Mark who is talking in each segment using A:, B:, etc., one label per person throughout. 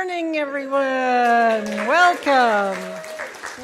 A: morning, everyone. Welcome.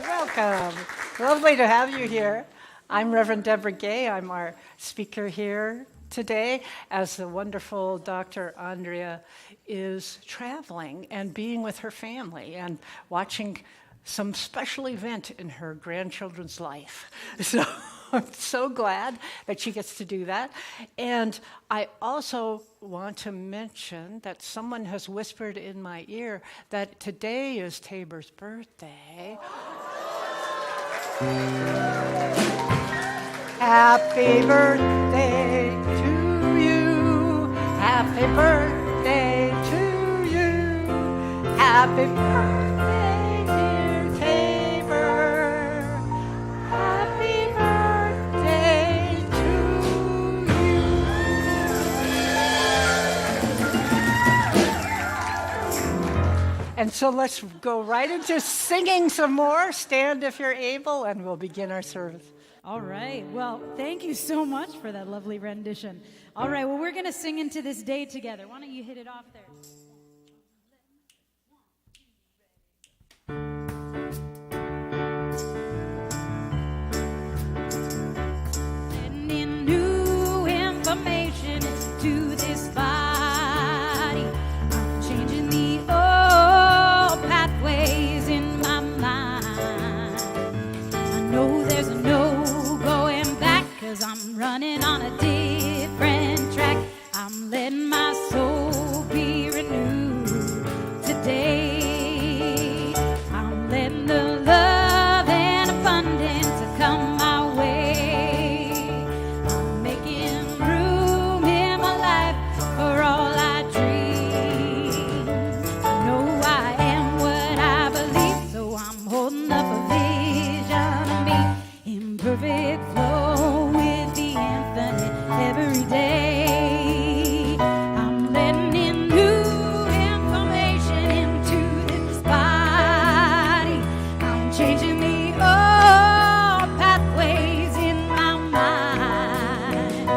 A: Welcome. Lovely to have you here. I'm Reverend Debora Gay. I'm our speaker here today as the wonderful Dr. Andrea is traveling and being with her family and watching some special event in her grandchildren's life. So I'm so glad that she gets to do that. And I also want to mention that someone has whispered in my ear that today is Tabor's birthday. Happy birthday to you. Happy birthday to you. Happy birthday, dear Tabor. Happy birthday to you. And so let's go right into singing some more. Stand if you're able, and we'll begin our service.
B: All right. Well, thank you so much for that lovely rendition. All right. Well, we're going to sing into this day together. Why don't you hit it off there? Sending new information to this body. I'm changing the old pathways in my mind. I know there's no cause I'm running on a different track. I'm letting my soul be renewed today. I'm letting the love and abundance come my way. I'm making room in my life for all I dream. I know I am what I believe, so I'm holding up a vision of me in perfect flow. Every day, I'm letting in new information into this body. I'm changing the old pathways in my mind.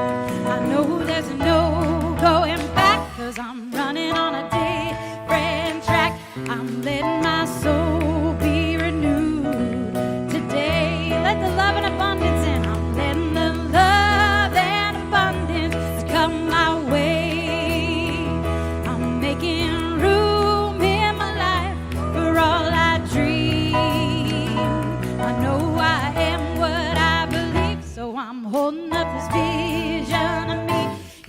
B: I know there's no going back, cause I'm running on a different track. I'm letting my soul be renewed today. Let the love and abundance in. I'm letting the love come my way. I'm making room in my life for all I dream. I know I am what I believe, so I'm holding up this vision of me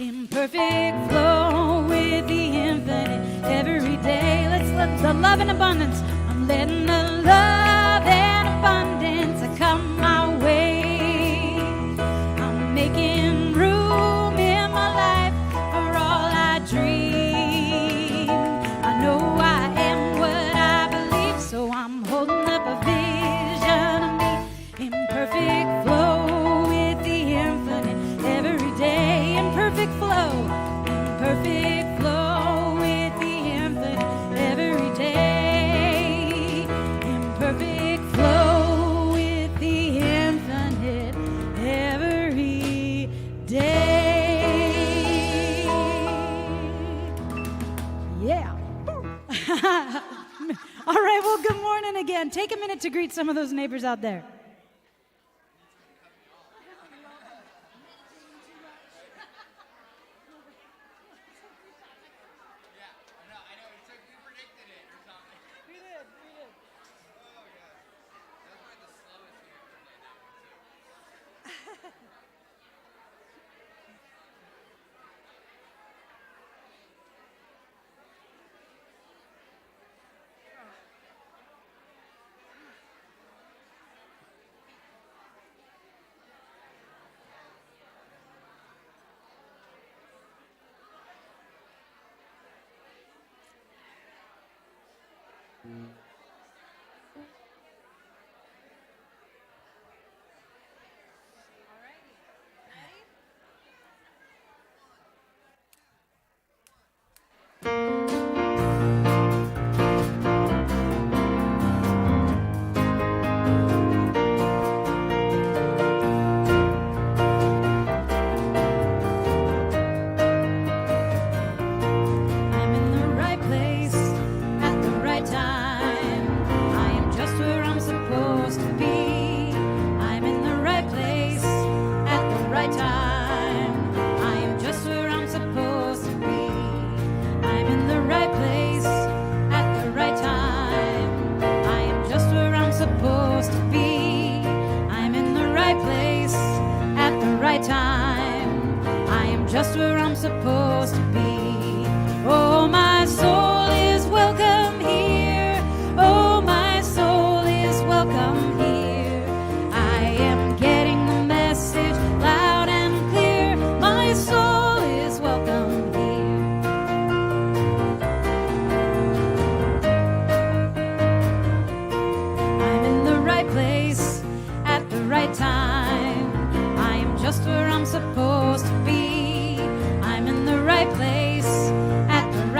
B: in perfect flow with the infinite every day. Let's let the love and abundance. I'm letting the love and abundance come my way. I'm making room in my life for all I dream. I know I am what I believe, so I'm holding up a vision of me in perfect flow with the infinite every day. In perfect flow, in perfect flow with the infinite every day. In perfect flow with the infinite every day. Yeah. All right, well, good morning again. Take a minute to greet some of those neighbors out there.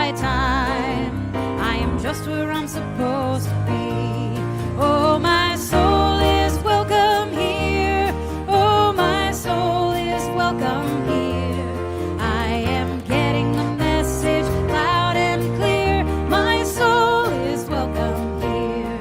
B: right time. I am just where I'm supposed to be. Oh, my soul is welcome here. Oh, my soul is welcome here. I am getting the message loud and clear. My soul is welcome here.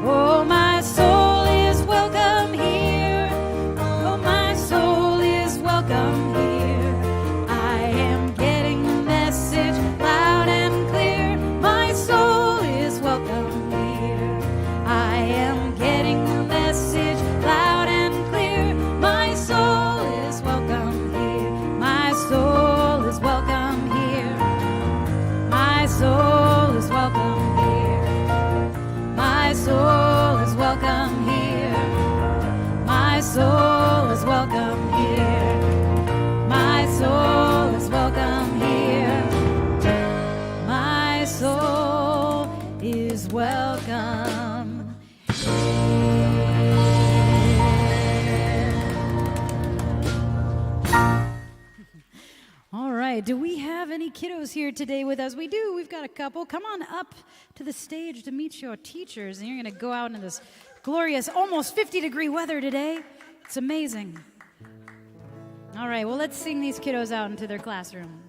B: Oh, my soul is welcome here. Oh, my soul is welcome here. I am getting the message loud and clear. My soul is welcome here. I am getting the message loud and clear. My soul is welcome here. My soul is welcome here. My soul is welcome here. My soul is welcome here. My soul is welcome here. My soul is welcome here. My soul is welcome. All right, do we have any kiddos here today with us? We do. We've got a couple. Come on up to the stage to meet your teachers, and you're going to go out into this glorious, almost 50-degree weather today. It's amazing. All right, well, let's sing these kiddos out into their classroom.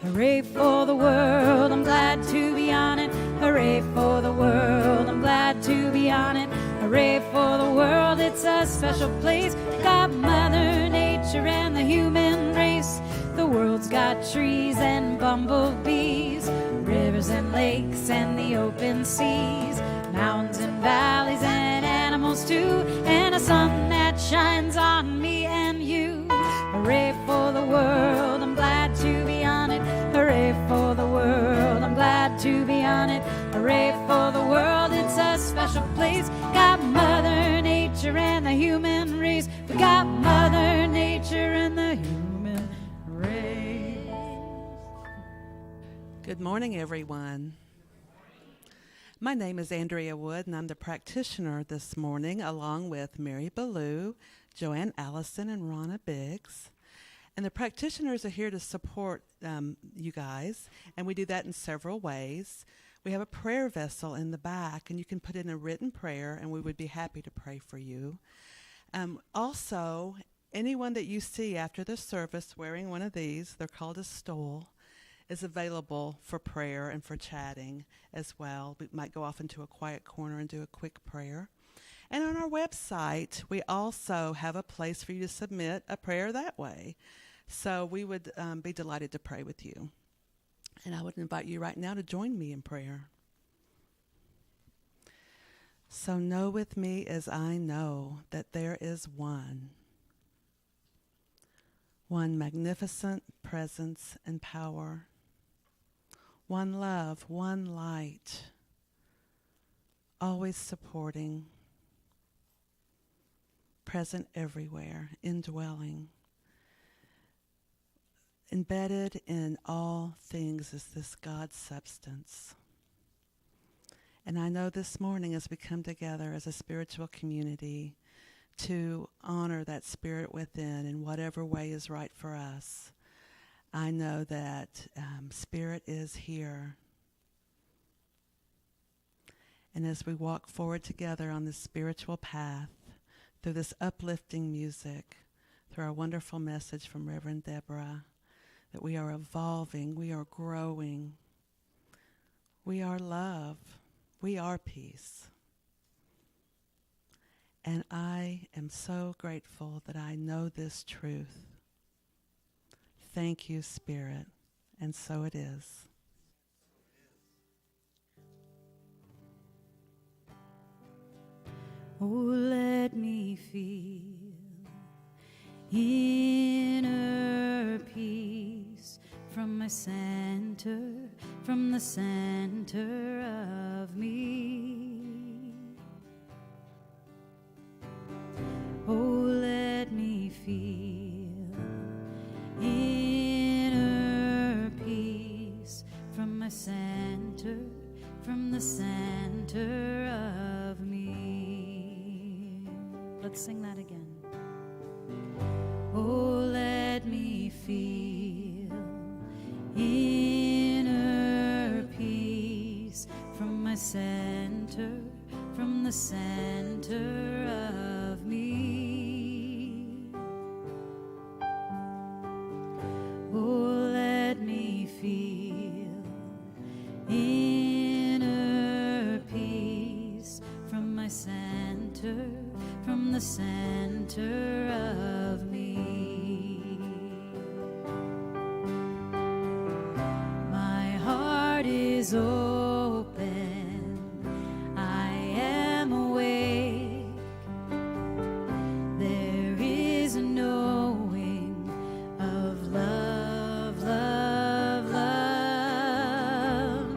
B: Hooray for the world, I'm glad to be on it. Hooray for the world, I'm glad to be on it. Hooray for the world, it's a special place. Got Mother Nature and the human race. The world's got trees and bumblebees, rivers and lakes and the open seas, mountains and valleys and animals too, and a sun that shines on me and you. Hooray for the world, I'm glad to be on it. Hooray for the world, I'm glad to be on it. Hooray for the world, it's a special place. Got Mother Nature and the human race. We got Mother Nature and the human race.
C: Good morning, everyone. My name is Andrea Wood, and I'm the practitioner this morning, along with Mary Ballou, Joanne Allison, and Ronna Biggs. And the practitioners are here to support you guys, and we do that in several ways. We have a prayer vessel in the back, and you can put in a written prayer, and we would be happy to pray for you. Also, anyone that you see after the service wearing one of these, they're called a stole, is available for prayer and for chatting as well. We might go off into a quiet corner and do a quick prayer. And on our website, we also have a place for you to submit a prayer that way. So we would be delighted to pray with you. And I would invite you right now to join me in prayer. So know with me as I know that there is one magnificent presence and power, one love, one light, always supporting, present everywhere, indwelling. Embedded in all things is this God substance. And I know this morning as we come together as a spiritual community to honor that spirit within in whatever way is right for us, I know that spirit is here. And as we walk forward together on this spiritual path, through this uplifting music, through our wonderful message from Reverend Debora, that we are evolving, we are growing, we are love, we are peace. And I am so grateful that I know this truth. Thank you, Spirit, and so it is.
B: Oh, let me feel inner peace from my center, from the center of me. Oh, let me feel inner peace from my center, from the center of me. Let's sing that again. Oh, let me feel inner center, from the center of me. Oh, let me feel inner peace from my center, from the center of me. My heart is open, I am awake. There is a knowing of love, love, love.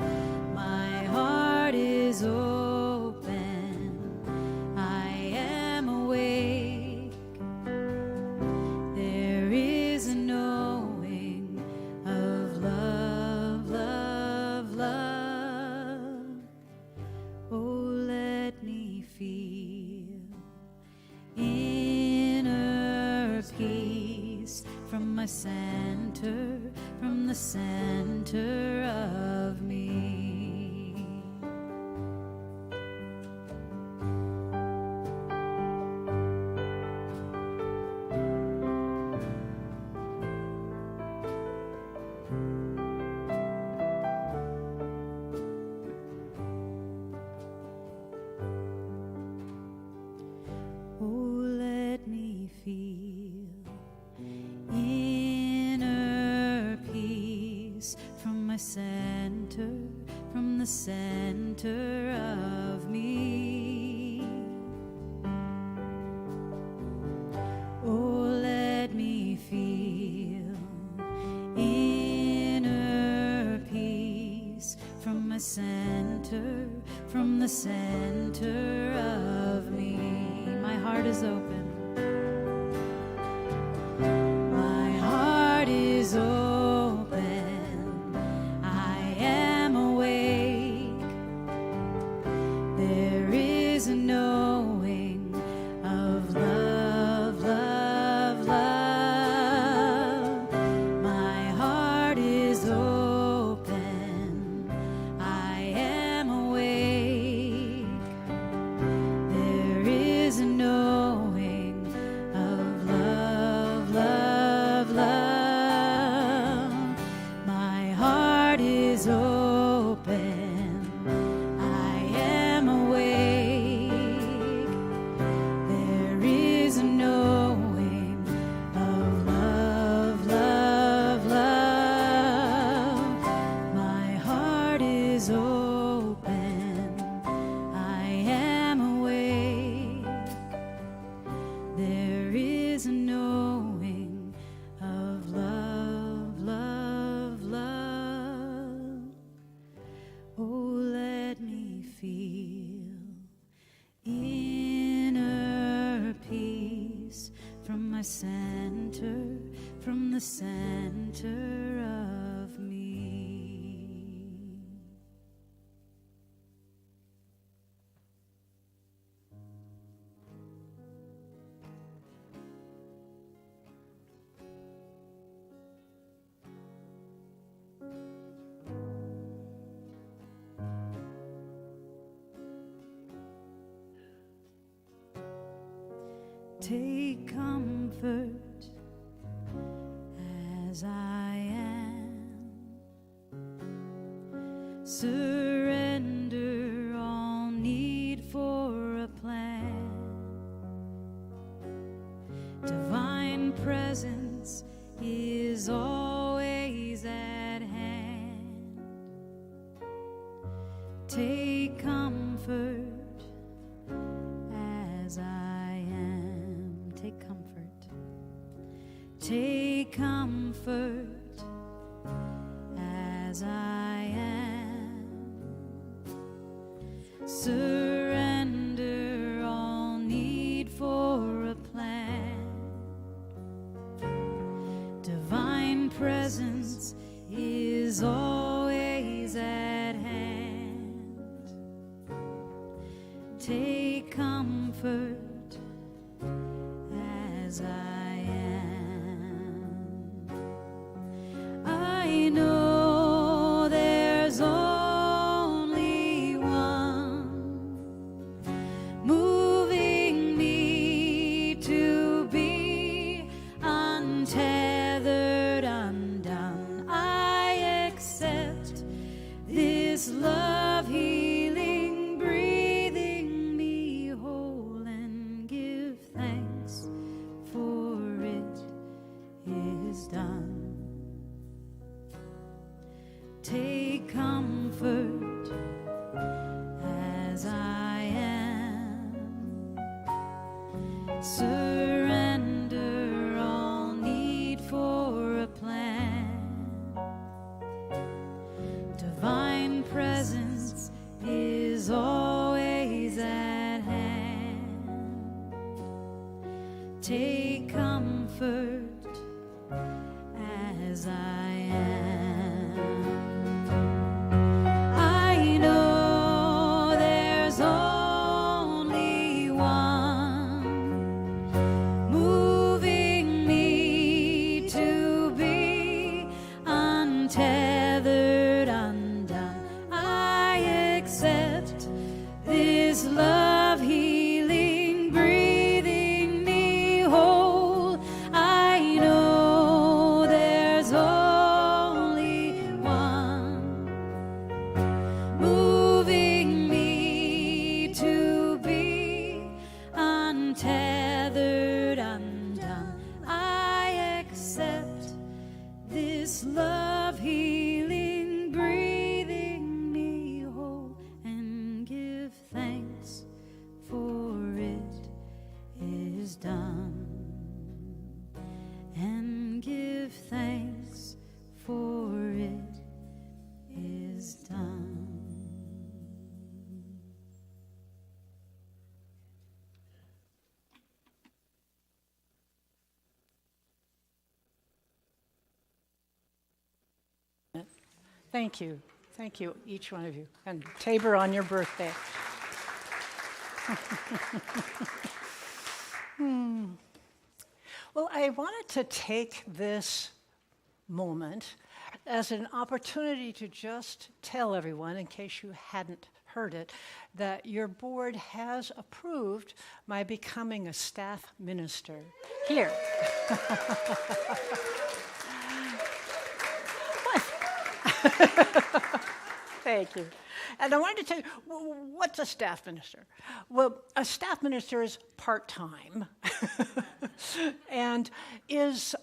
B: My heart is open, I am awake. There is a knowing of love, love, love. Oh, let me feel inner peace from my center, from the center of me. Oh, let me feel inner peace from my center, from the center of me. Oh, let me feel inner peace from my center, from the center of me. My heart is open. My heart is open. I am awake. There is a knowing of love, love, love. My heart is open. I am awake. There is a knowing of love, love, love. My heart is open. I am awake. There is a knowing of love, love, love. My heart is open. I am awake. There is a knowing of love, love, love. Oh, let me feel inner peace from my center, from the center of me. Take comfort as I am. Surrender all need for a plan. Divine presence is always at hand. Take comfort as I am. Take comfort. Take comfort as I am. Surrender all need for a plan. Divine presence is always at hand. Take comfort as I am. I know there's only one this love healing, breathing me whole, and give thanks for it is done. Take comfort as I am, surrender all need for a plan. Divine presence is always at hand. Take comfort as I am. I know there's only one moving me to be untethered, undone. I accept this love healing, breathing me whole. I know there's only one moving me to be untethered, undone. I accept this love healing, breathing me whole, and give thanks for it is done. And give thanks for it is done.
A: Thank you. Thank you, each one of you. And Tabor, on your birthday. Well, I wanted to take this moment as an opportunity to just tell everyone, in case you hadn't heard it, that your board has approved my becoming a staff minister here. Thank you. And I wanted to tell you, what's a staff minister? Well, a staff minister is part-time and is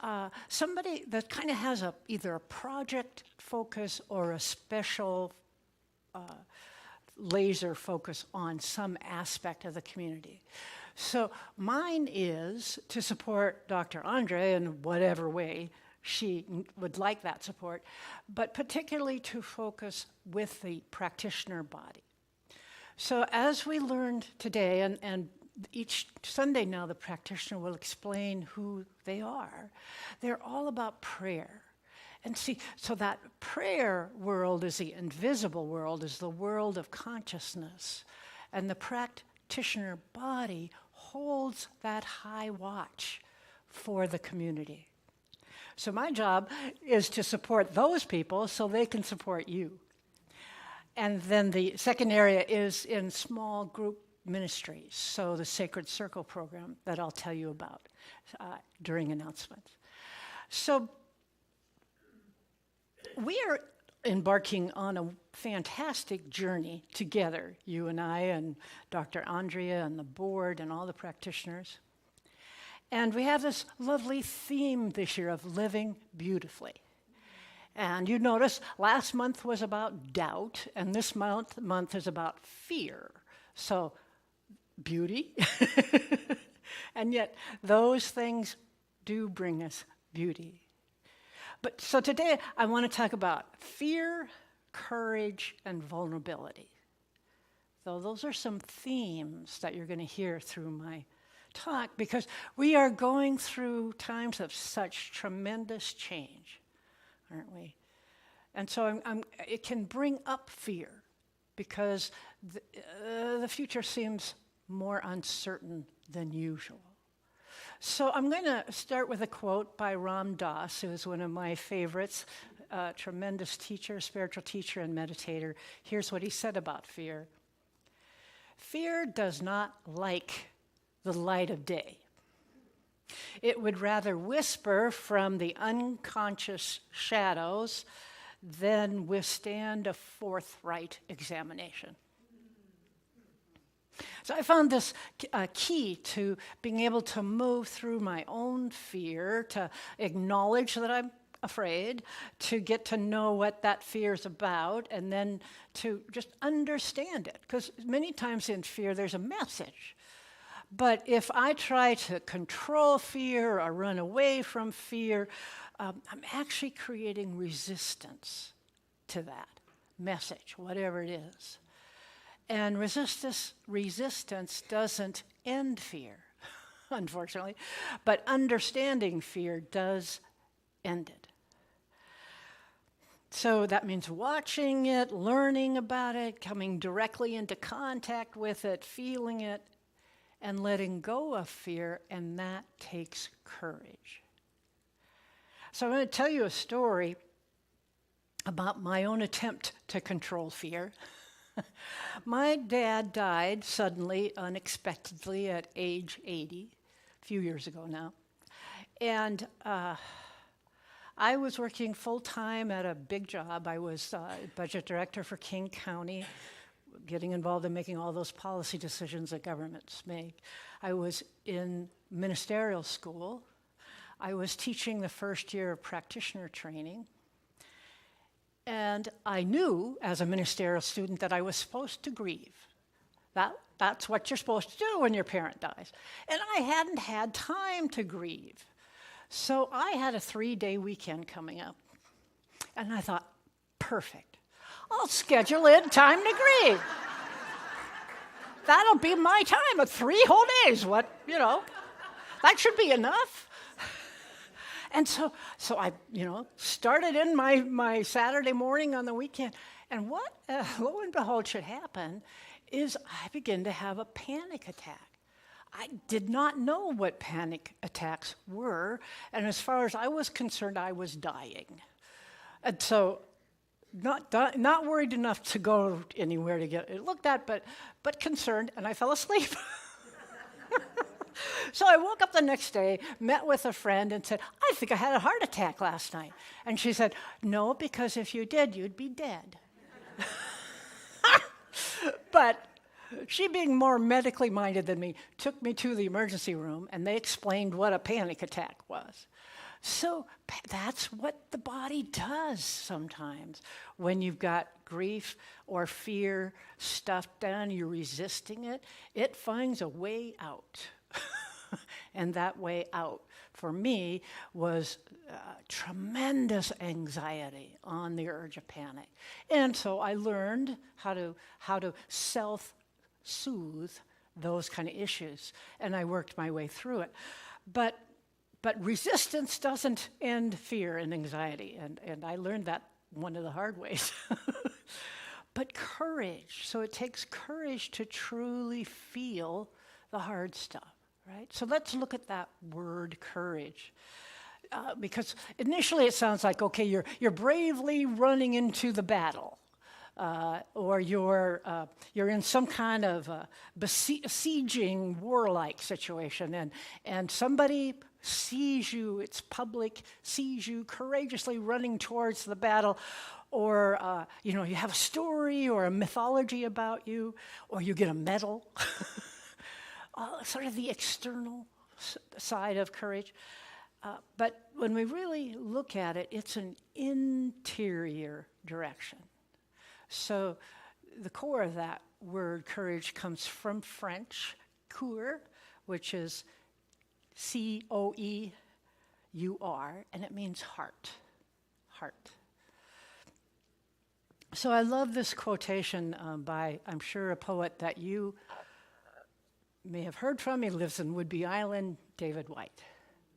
A: somebody that kind of has either a project focus or a special laser focus on some aspect of the community. So mine is to support Dr. Andre in whatever way she would like that support, but particularly to focus with the practitioner body. So as we learned today, and each Sunday now the practitioner will explain who they are, they're all about prayer. And see, so that prayer world is the invisible world, is the world of consciousness. And the practitioner body holds that high watch for the community. So my job is to support those people so they can support you. And then the second area is in small group ministries, so the Sacred Circle program that I'll tell you about during announcements. So we are embarking on a fantastic journey together, you and I and Dr. Andrea and the board and all the practitioners. And we have this lovely theme this year of living beautifully. And you notice last month was about doubt, and this month is about fear. So beauty, and yet those things do bring us beauty. But so today I want to talk about fear, courage, and vulnerability. So those are some themes that you're going to hear through my talk, because we are going through times of such tremendous change, aren't we? And so it can bring up fear because the future seems more uncertain than usual. So I'm going to start with a quote by Ram Dass, who is one of my favorites, tremendous teacher, spiritual teacher, and meditator. Here's what he said about fear. Fear does not like the light of day. It would rather whisper from the unconscious shadows than withstand a forthright examination. So I found this key to being able to move through my own fear, to acknowledge that I'm afraid, to get to know what that fear is about, and then to just understand it. Because many times in fear, there's a message. But if I try to control fear or run away from fear, I'm actually creating resistance to that message, whatever it is. And resistance doesn't end fear, unfortunately, but understanding fear does end it. So that means watching it, learning about it, coming directly into contact with it, feeling it, and letting go of fear, and that takes courage. So I'm going to tell you a story about my own attempt to control fear. My dad died suddenly, unexpectedly, at age 80, a few years ago now. And I was working full-time at a big job. I was budget director for King County, getting involved in making all those policy decisions that governments make. I was in ministerial school. I was teaching the first year of practitioner training. And I knew as a ministerial student that I was supposed to grieve. That's what you're supposed to do when your parent dies. And I hadn't had time to grieve. So I had a 3-day weekend coming up. And I thought, perfect. I'll schedule in time to grieve. That'll be my time, 3 whole days. That should be enough. And so I, started in my Saturday morning on the weekend. And what, lo and behold, should happen is I begin to have a panic attack. I did not know what panic attacks were. And as far as I was concerned, I was dying. And so not worried enough to go anywhere to get it looked at, but concerned, and I fell asleep. So I woke up the next day, met with a friend, and said, I think I had a heart attack last night. And she said, no, because if you did, you'd be dead. But she, being more medically minded than me, took me to the emergency room, and they explained what a panic attack was. So that's what the body does sometimes. When you've got grief or fear stuffed down, you're resisting it, it finds a way out. And that way out, for me, was tremendous anxiety on the urge of panic. And so I learned how to self-soothe those kind of issues, and I worked my way through it. But resistance doesn't end fear and anxiety, and I learned that one of the hard ways. But courage, so it takes courage to truly feel the hard stuff, right? So let's look at that word courage. Because initially it sounds like, okay, you're bravely running into the battle. Or you're in some kind of besieging warlike situation, and somebody sees you, it's public, sees you courageously running towards the battle, or you have a story or a mythology about you, or you get a medal. Sort of the external side of courage. But when we really look at it, it's an interior direction. So the core of that word courage comes from French, coeur, which is C-O-E-U-R, and it means heart. Heart. So I love this quotation by, I'm sure, a poet that you may have heard from. He lives in Whidbey Island, David Whyte.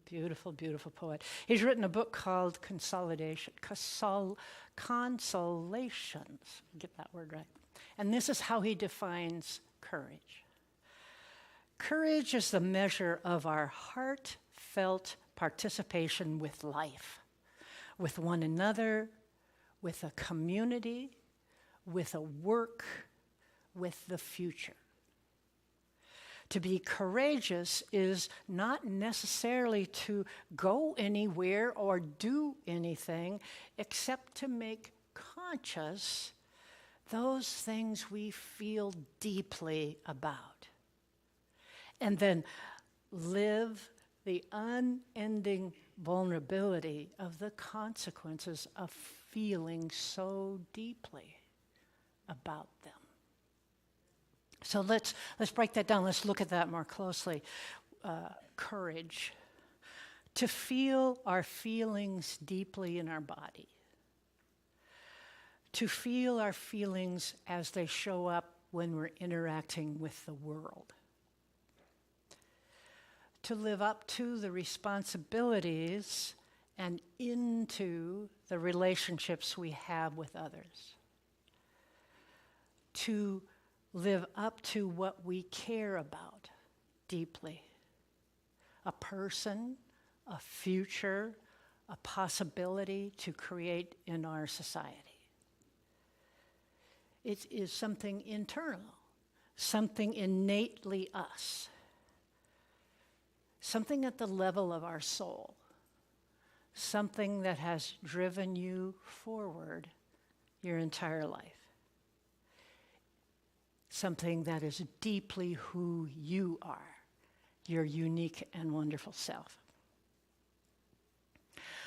A: Beautiful, beautiful poet. He's written a book called Consolations. Get that word right. And this is how he defines courage. Courage is the measure of our heartfelt participation with life, with one another, with a community, with a work, with the future. To be courageous is not necessarily to go anywhere or do anything except to make conscious those things we feel deeply about. And then live the unending vulnerability of the consequences of feeling so deeply about them. So let's break that down. Let's look at that more closely. Courage. To feel our feelings deeply in our body. To feel our feelings as they show up when we're interacting with the world. To live up to the responsibilities and into the relationships we have with others. To live up to what we care about deeply. A person, a future, a possibility to create in our society. It is something internal, something innately us, something at the level of our soul, something that has driven you forward your entire life. Something that is deeply who you are, your unique and wonderful self.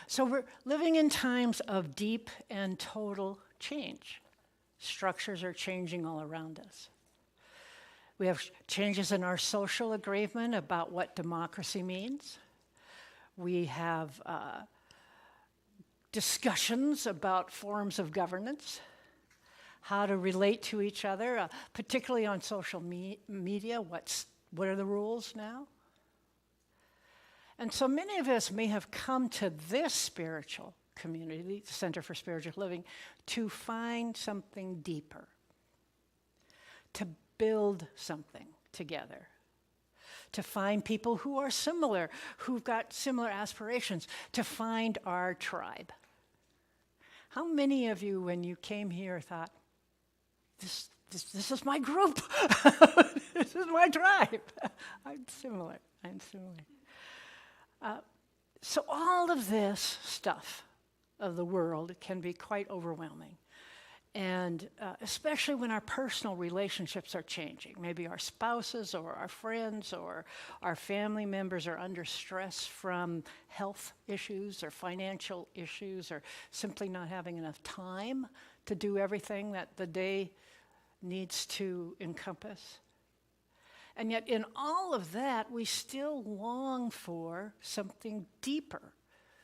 A: So we're living in times of deep and total change. Structures are changing all around us. We have changes in our social agreement about what democracy means. We have discussions about forms of governance, how to relate to each other, particularly on social media. What are the rules now? And so many of us may have come to this spiritual community, the Center for Spiritual Living, to find something deeper, to build something together, to find people who are similar, who've got similar aspirations, to find our tribe. How many of you, when you came here, thought, this is my group. This is my tribe. I'm similar. So all of this stuff of the world can be quite overwhelming. And especially when our personal relationships are changing. Maybe our spouses or our friends or our family members are under stress from health issues or financial issues or simply not having enough time to do everything that the day needs to encompass. And yet in all of that, we still long for something deeper,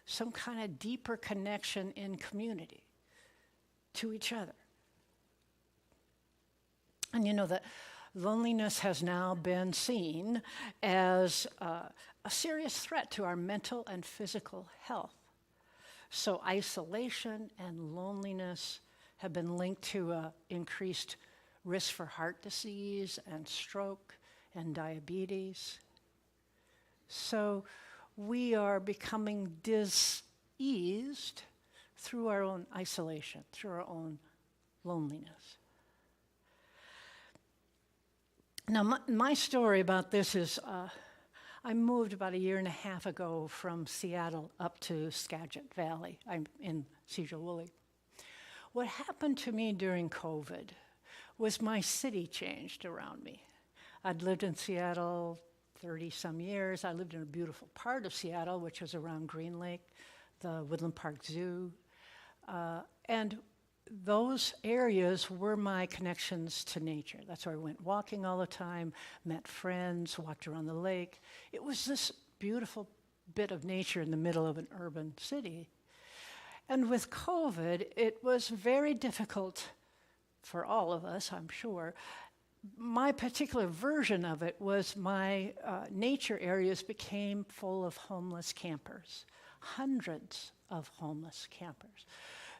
A: some kind of deeper connection in community to each other. And you know that loneliness has now been seen as a serious threat to our mental and physical health. So isolation and loneliness have been linked to increased risk for heart disease and stroke and diabetes. So we are becoming diseased through our own isolation, through our own loneliness. Now, my story about this is I moved about 1.5 years ago from Seattle up to Skagit Valley. I'm in Cedar-Woolley. What happened to me during COVID was my city changed around me. I'd lived in Seattle 30-some years. I lived in a beautiful part of Seattle, which was around Green Lake, the Woodland Park Zoo. And those areas were my connections to nature. That's where I went walking all the time, met friends, walked around the lake. It was this beautiful bit of nature in the middle of an urban city. And with COVID, it was very difficult for all of us, I'm sure. My particular version of it was my nature areas became full of homeless campers, hundreds of homeless campers.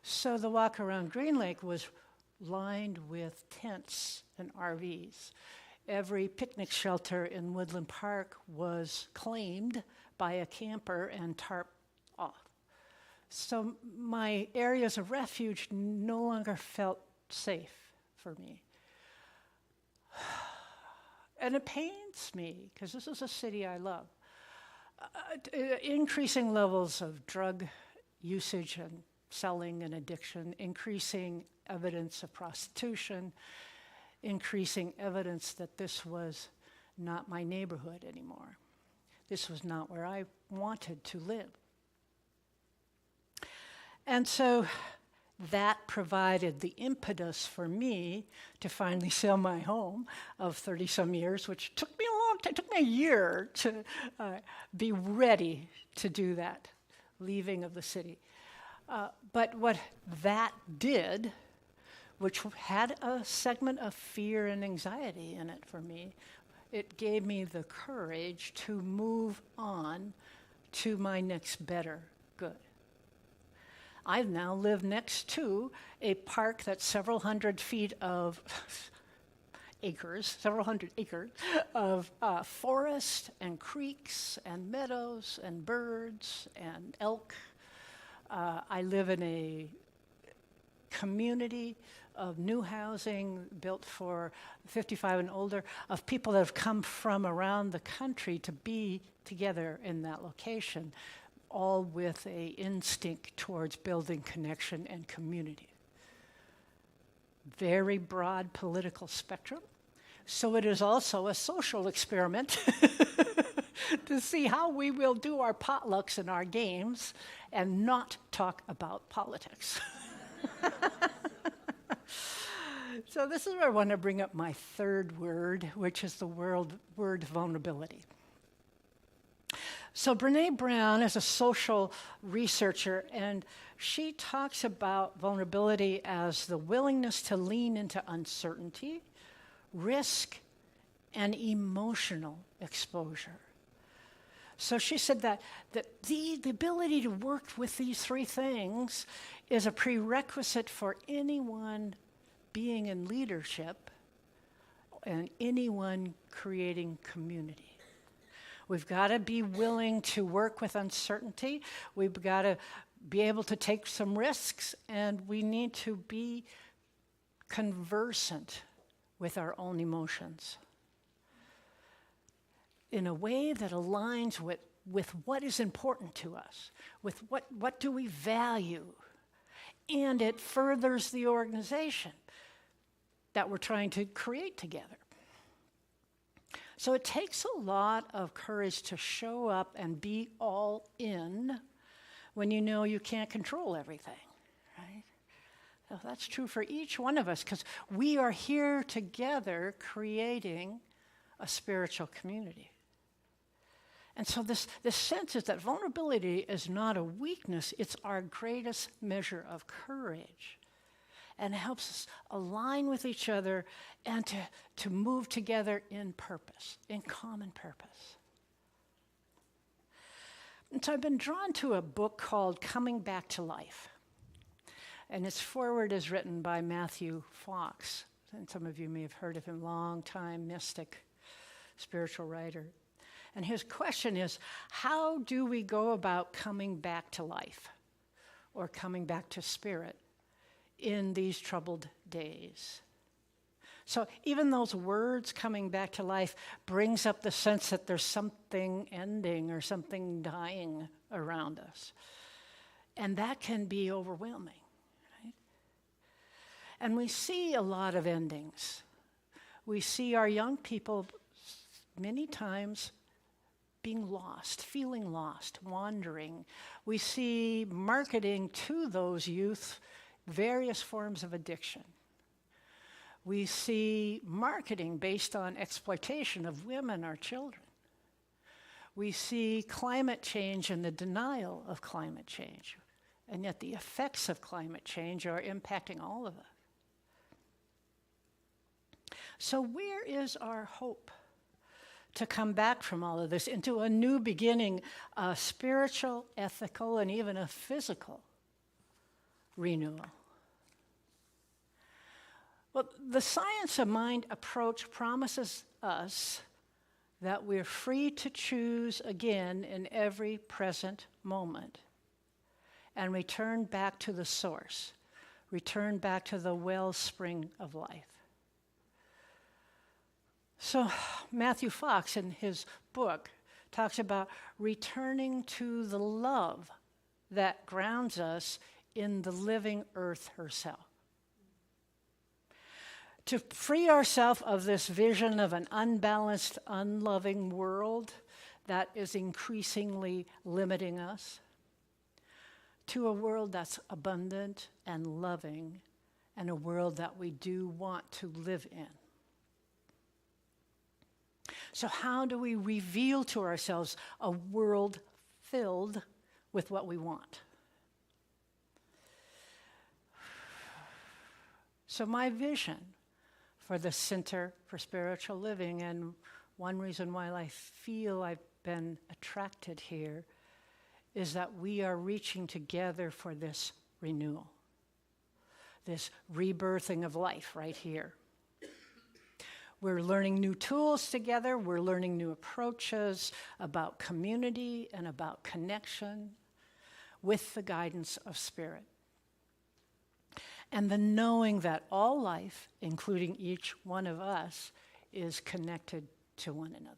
A: So the walk around Green Lake was lined with tents and RVs. Every picnic shelter in Woodland Park was claimed by a camper and tarped off. So my areas of refuge no longer felt safe for me. and it pains me because this is a city I love. Increasing levels of drug usage and selling and addiction, increasing evidence of prostitution, increasing evidence that this was not my neighborhood anymore. This was not where I wanted to live. And so that provided the impetus for me to finally sell my home of 30-some years, which took me a long time. It took me a year to be ready to do that, leaving of the city. But what that did, which had a segment of fear and anxiety in it for me, it gave me the courage to move on to my next better good. I now live next to a park that's several hundred acres of forest and creeks and meadows and birds and elk. I live in a community of new housing built for 55 and older, of people that have come from around the country to be together in that location, all with a instinct towards building connection and community. Very broad political spectrum. So it is also a social experiment to see how we will do our potlucks and our games and not talk about politics. So this is where I want to bring up my third word, which is the word vulnerability. So Brene Brown is a social researcher, and she talks about vulnerability as the willingness to lean into uncertainty, risk, and emotional exposure. So she said that the ability to work with these three things is a prerequisite for anyone being in leadership and anyone creating community. We've got to be willing to work with uncertainty. We've got to be able to take some risks, and we need to be conversant with our own emotions in a way that aligns with what is important to us, with what do we value, and it furthers the organization that we're trying to create together. So it takes a lot of courage to show up and be all in when you know you can't control everything, right? So that's true for each one of us, because we are here together creating a spiritual community. And so this sense is that vulnerability is not a weakness, it's our greatest measure of courage. And it helps us align with each other and to move together in purpose, in common purpose. And so I've been drawn to a book called Coming Back to Life. And its foreword is written by Matthew Fox. And some of you may have heard of him, long-time mystic, spiritual writer. And his question is, how do we go about coming back to life or coming back to spirit in these troubled days? So even those words, coming back to life, brings up the sense that there's something ending or something dying around us. And that can be overwhelming, right? And we see a lot of endings. We see our young people many times being lost, feeling lost, wandering. We see marketing to those youth various forms of addiction. We see marketing based on exploitation of women or children. We see climate change and the denial of climate change. And yet the effects of climate change are impacting all of us. So where is our hope to come back from all of this into a new beginning, a spiritual, ethical, and even a physical renewal? Well, the science of mind approach promises us that we're free to choose again in every present moment and return back to the source, return back to the wellspring of life. So Matthew Fox, in his book, talks about returning to the love that grounds us in the living earth herself. To free ourselves of this vision of an unbalanced, unloving world that is increasingly limiting us, to a world that's abundant and loving, and a world that we do want to live in. So how do we reveal to ourselves a world filled with what we want? So my vision for the Center for Spiritual Living, and one reason why I feel I've been attracted here, is that we are reaching together for this renewal, this rebirthing of life right here. We're learning new tools together. We're learning new approaches about community and about connection with the guidance of Spirit. And the knowing that all life, including each one of us, is connected to one another.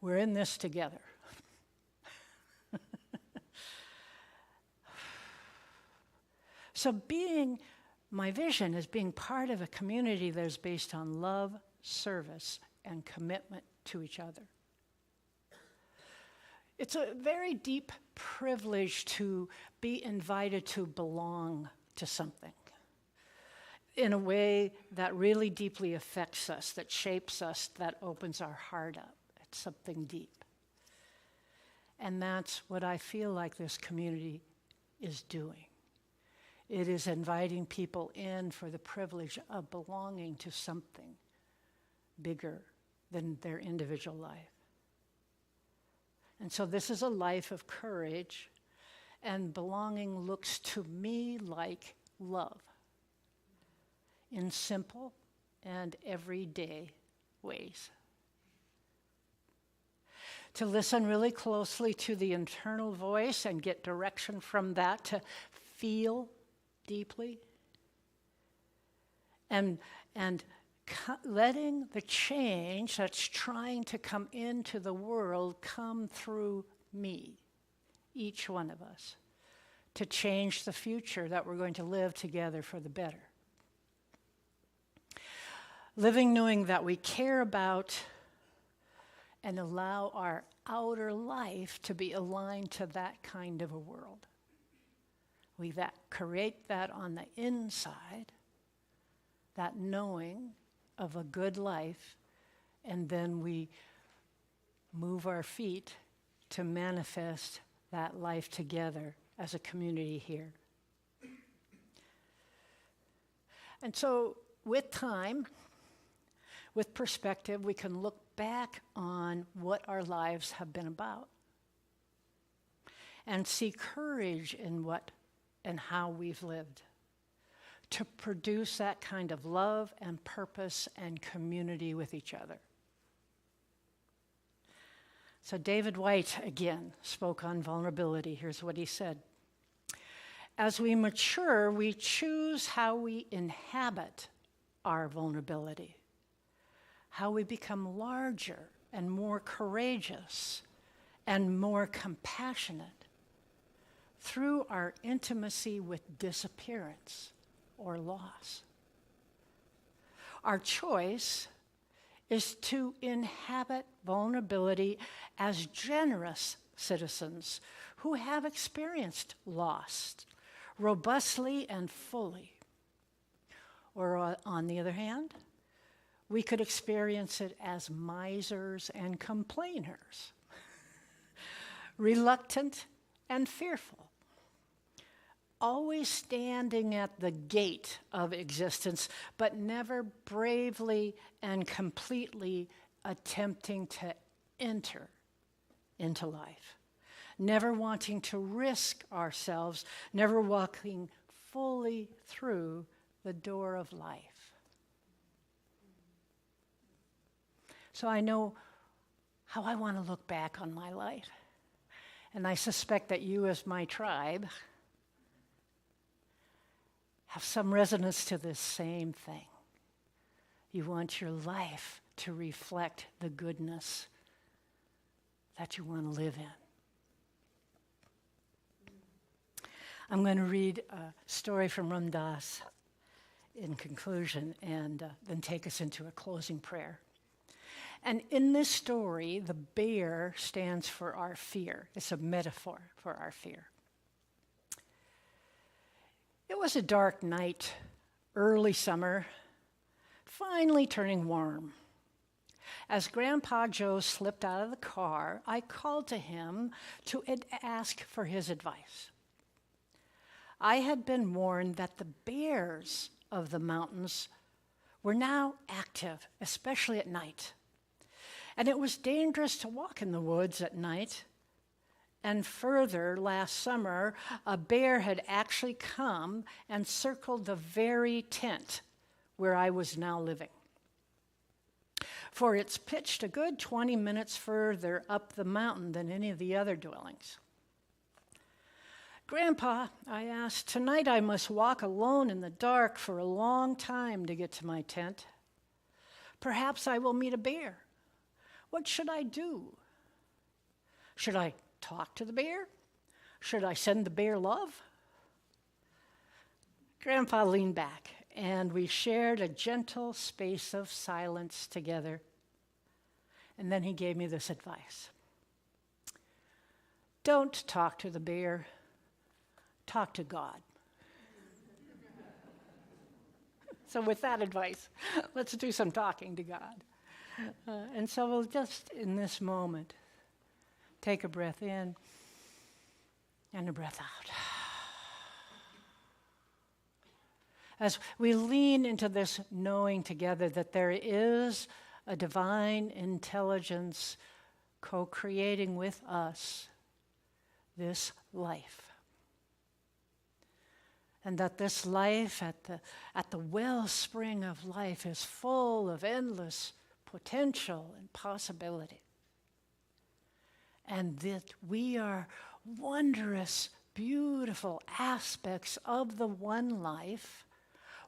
A: We're in this together. So my vision is being part of a community that is based on love, service, and commitment to each other. It's a very deep privilege to be invited to belong to something in a way that really deeply affects us, that shapes us, that opens our heart up. It's something deep. And that's what I feel like this community is doing. It is inviting people in for the privilege of belonging to something bigger than their individual life. And so this is a life of courage, and belonging looks to me like love in simple and everyday ways. To listen really closely to the internal voice and get direction from that, to feel deeply, and letting the change that's trying to come into the world come through me, each one of us, to change the future that we're going to live together for the better. Living knowing that we care about and allow our outer life to be aligned to that kind of a world. We create that on the inside, that knowing of a good life, and then we move our feet to manifest that life together as a community here. And so with time, with perspective, we can look back on what our lives have been about and see courage in what and how we've lived to produce that kind of love and purpose and community with each other. So David White, again, spoke on vulnerability. Here's what he said. As we mature, we choose how we inhabit our vulnerability, how we become larger and more courageous and more compassionate through our intimacy with disappearance or loss. Our choice is to inhabit vulnerability as generous citizens who have experienced loss robustly and fully. Or on the other hand, we could experience it as misers and complainers, reluctant and fearful, always standing at the gate of existence, but never bravely and completely attempting to enter into life, never wanting to risk ourselves, never walking fully through the door of life. So I know how I want to look back on my life, and I suspect that you, as my tribe, have some resonance to this same thing. You want your life to reflect the goodness that you want to live in. I'm going to read a story from Ram Dass in conclusion and then take us into a closing prayer. And in this story, the bear stands for our fear. It's a metaphor for our fear. It was a dark night, early summer, finally turning warm. As Grandpa Joe slipped out of the car, I called to him to ask for his advice. I had been warned that the bears of the mountains were now active, especially at night. And it was dangerous to walk in the woods at night. And further, last summer, a bear had actually come and circled the very tent where I was now living. For it's pitched a good 20 minutes further up the mountain than any of the other dwellings. Grandpa, I asked, tonight I must walk alone in the dark for a long time to get to my tent. Perhaps I will meet a bear. What should I do? Should I talk to the bear? Should I send the bear love? Grandpa leaned back, and we shared a gentle space of silence together. And then he gave me this advice. Don't talk to the bear. Talk to God. So with that advice, let's do some talking to God. And so we'll just, in this moment, take a breath in and a breath out. As we lean into this knowing together that there is a divine intelligence co-creating with us this life. And that this life at the wellspring of life is full of endless potential and possibility. And that we are wondrous, beautiful aspects of the one life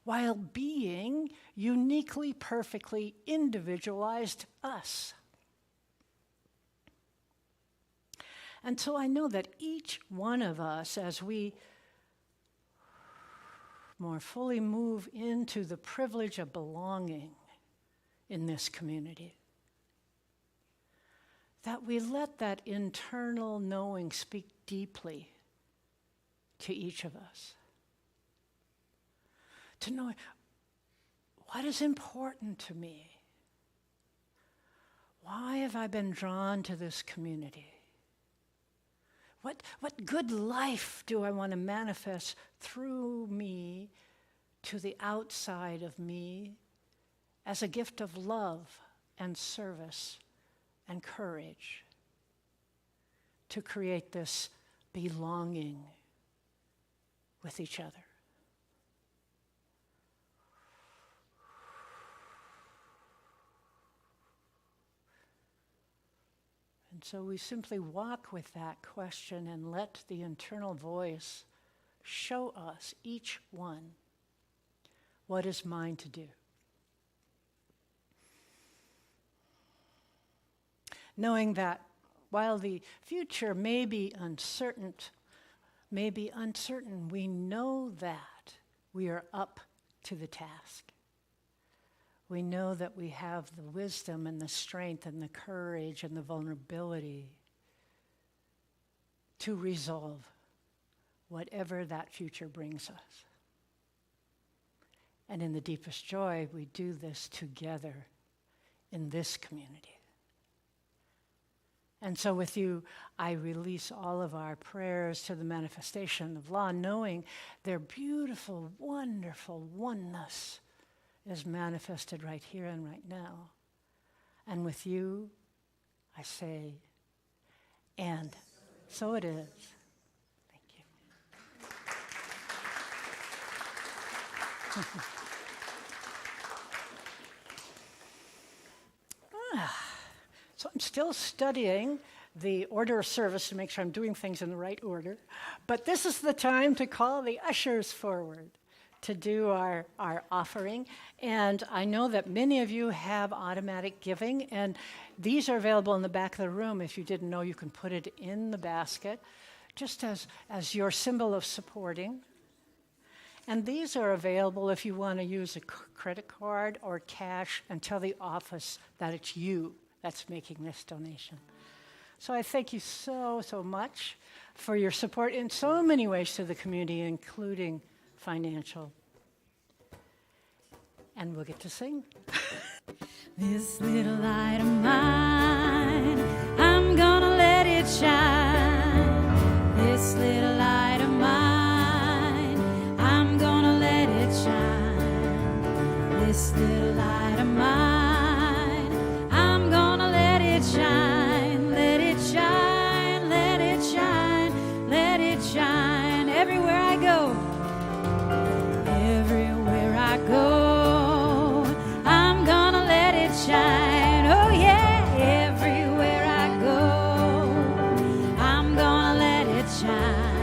A: while being uniquely, perfectly individualized us. And so I know that each one of us, as we more fully move into the privilege of belonging in this community, that we let that internal knowing speak deeply to each of us. To know what is important to me. Why have I been drawn to this community? What good life do I want to manifest through me to the outside of me as a gift of love and service and courage to create this belonging with each other? And so we simply walk with that question and let the internal voice show us, each one, what is mine to do. Knowing that while the future may be uncertain, we know that we are up to the task. We know that we have the wisdom and the strength and the courage and the vulnerability to resolve whatever that future brings us. And in the deepest joy, we do this together in this community. And so with you, I release all of our prayers to the manifestation of law, knowing their beautiful, wonderful oneness is manifested right here and right now. And with you, I say, and so it is. Thank you. So I'm still studying the order of service to make sure I'm doing things in the right order. But this is the time to call the ushers forward to do our offering. And I know that many of you have automatic giving, and these are available in the back of the room. If you didn't know, you can put it in the basket, just as your symbol of supporting. And these are available if you want to use a credit card or cash and tell the office that it's you that's making this donation. So I thank you so much for your support in so many ways to the community, including financial. And we'll get to sing.
B: This little light of mine, I'm gonna let it shine. This little light of mine, I'm gonna let it shine. This little light of mine, I'm gonna let it shine. Let it shine, let it shine, let it shine. Everywhere I go, everywhere I go, I'm gonna let it shine. Oh yeah, everywhere I go, I'm gonna let it shine.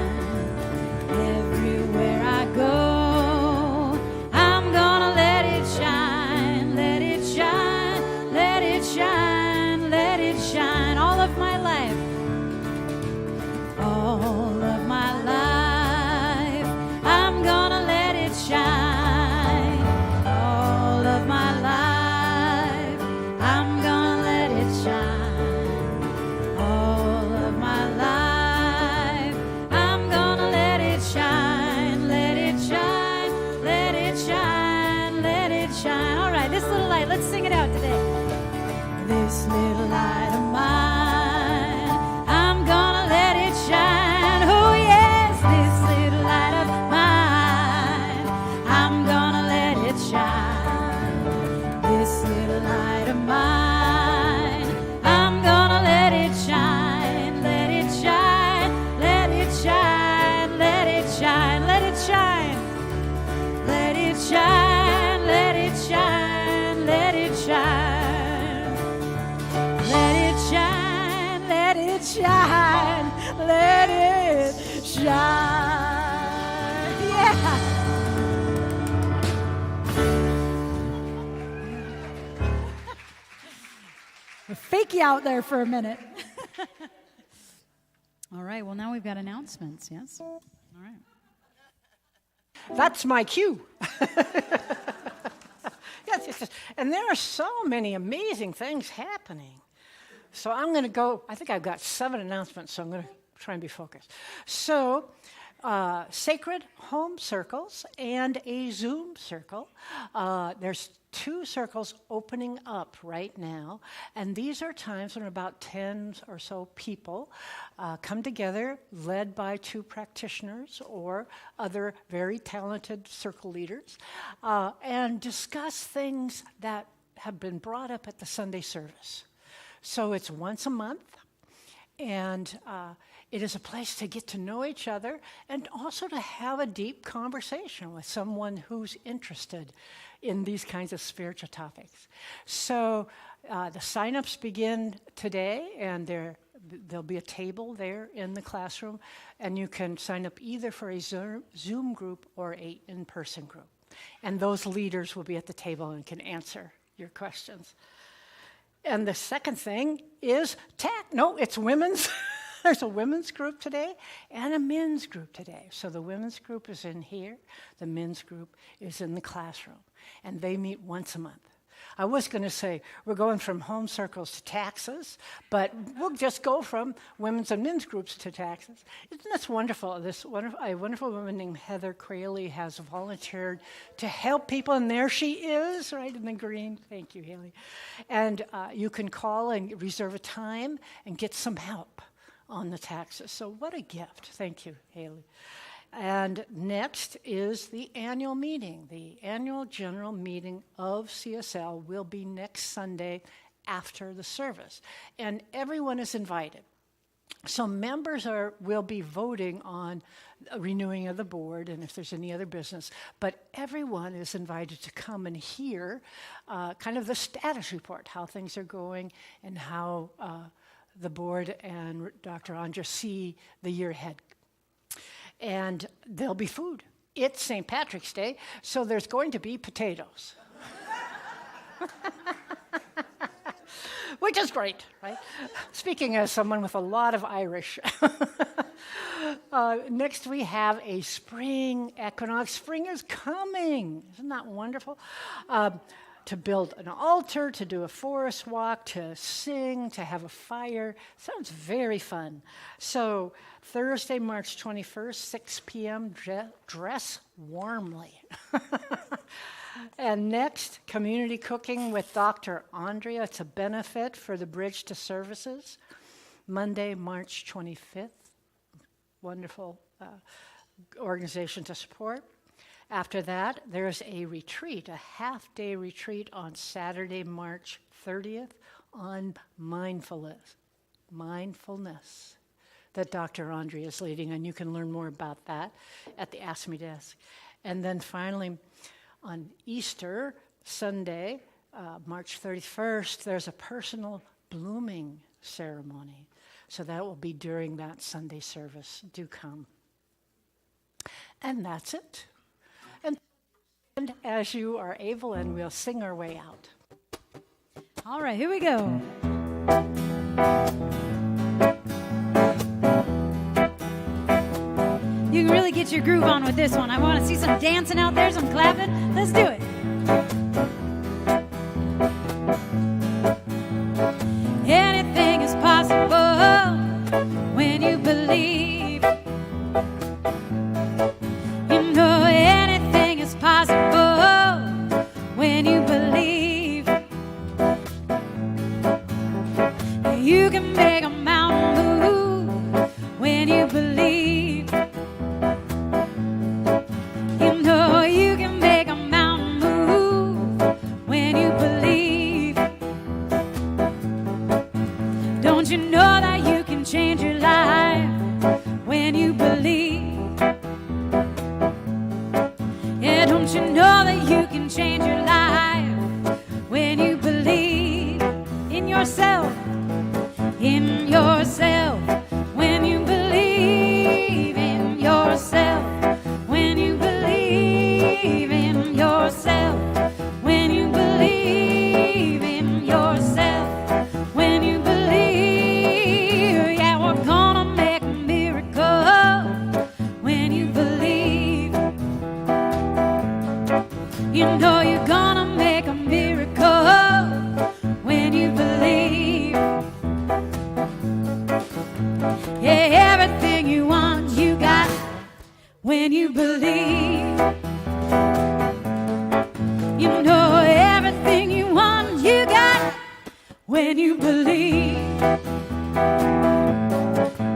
B: Everywhere I go, I'm gonna let it shine. Let it shine, let it shine, let it shine. All of my life, all of my life, I'm gonna let it shine. All of my life, I'm gonna let it shine. All of my life, I'm gonna let it shine. Let it shine, let it shine, let it shine. All right, this little light, let's sing it out today. This little light of mine, I'm gonna let it shine. Oh yes, this little light of mine, I'm gonna let it shine. This little light of mine, I'm gonna let it shine. Let it shine, let it shine, let it shine, let it shine. Let it shine, let it shine, let it shine. Let it shine, let it shine, let it shine. Yeah.
D: We'll fake you out there for a minute. All right, well, now we've got announcements, yes? All right.
A: That's my cue. Yes. And there are so many amazing things happening. So I'm going to go, I think I've got 7 announcements, so I'm going to try and be focused. So, Sacred Home Circles and a Zoom circle. There's 2 circles opening up right now, and these are times when about 10 or so people come together, led by 2 practitioners or other very talented circle leaders, and discuss things that have been brought up at the Sunday service. So it's once a month, and it is a place to get to know each other and also to have a deep conversation with someone who's interested in these kinds of spiritual topics. So the sign-ups begin today, and there'll be a table there in the classroom, and you can sign up either for a Zoom group or a in-person group. And those leaders will be at the table and can answer your questions. And the second thing is it's women's. There's a women's group today and a men's group today. So the women's group is in here. The men's group is in the classroom. And they meet once a month. I was going to say we're going from home circles to taxes, but we'll just go from women's and men's groups to taxes. Isn't this wonderful? A wonderful woman named Heather Crayley has volunteered to help people, and there she is, right in the green. Thank you, Haley. And you can call and reserve a time and get some help on the taxes. So what a gift. Thank you, Haley. And next is the annual meeting. The annual general meeting of CSL will be next Sunday after the service. And everyone is invited. So members will be voting on a renewing of the board and if there's any other business. But everyone is invited to come and hear kind of the status report, how things are going and how the board and Dr. Andra see the year ahead. And there'll be food. it's St. Patrick's Day, so there's going to be potatoes. Which is great, right? Speaking as someone with a lot of Irish. Next, we have a spring equinox. Spring is coming. Isn't that wonderful? To build an altar, to do a forest walk, to sing, to have a fire. Sounds very fun. So Thursday, March 21st, 6 p.m., dress warmly. And next, community cooking with Dr. Andrea. It's a benefit for the Bridge to Services. Monday, March 25th. Wonderful organization to support. After that, there's a retreat, a half-day retreat on Saturday, March 30th on mindfulness that Dr. Andrea is leading, and you can learn more about that at the Ask Me desk. And then finally, on Easter Sunday, March 31st, there's a personal blooming ceremony. So that will be during that Sunday service. Do come. And that's it. And as you are able, and we'll sing our way out.
D: All right, here we go. You can really get your groove on with this one. I want to see some dancing out there, some clapping. Let's do it. Anything is possible when you believe. You know anything is possible when you believe. You can make a mountain move when you believe. You know you can make a mountain move when you believe. Don't you know that you can change your life when you believe? Yeah, don't you know that you can change your life when you believe in yourself? In yourself, when you believe in yourself, when you believe in yourself, when you believe in yourself, when you believe, yeah, we're gonna make a miracle when you believe. You know you're gonna make a miracle when you believe. Yeah, everything you want, you got when you believe. You know everything you want, you got when you believe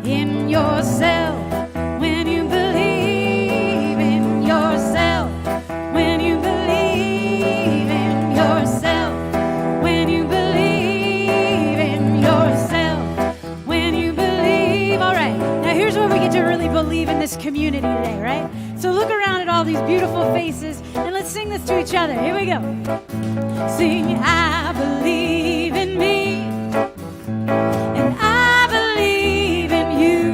D: in yourself. When you believe in yourself, when you believe in yourself, when you believe in yourself, when you believe. All right, now here's where we get to really believe in this community today, right? So look around at all these beautiful faces and let's sing this to each other. Here we go. Sing, I believe in me, and I believe in you.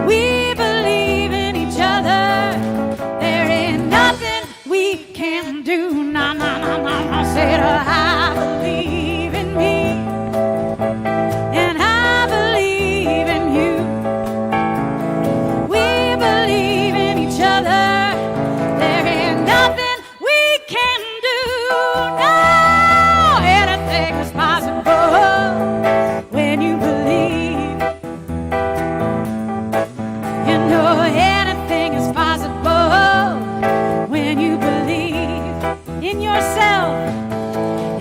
D: We believe in each other. There ain't nothing we can do. Nah, nah, nah, nah, nah. Said, I believe in me, and I believe in you. We believe in each other. There ain't nothing we can do. No, anything is possible when you believe. You know anything is possible when you believe in yourself,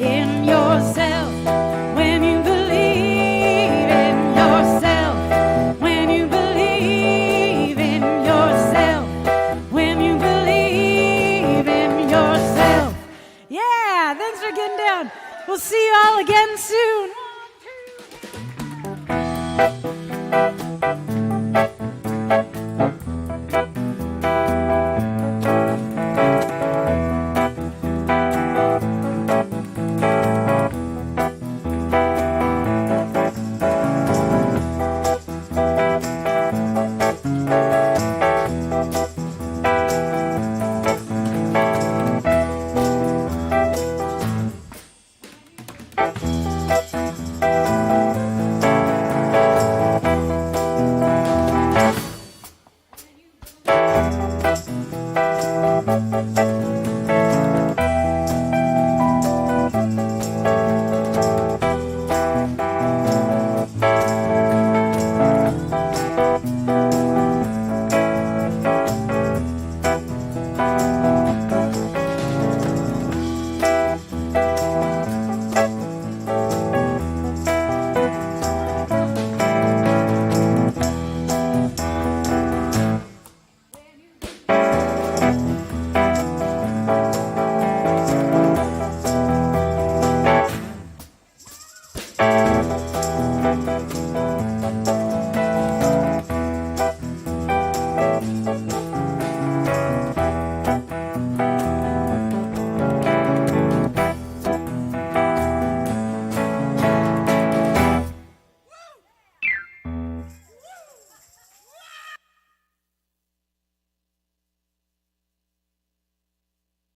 D: in yourself. When you believe in yourself, when you believe in yourself, when you believe in yourself. Yeah, thanks for getting down. We'll see you all again soon.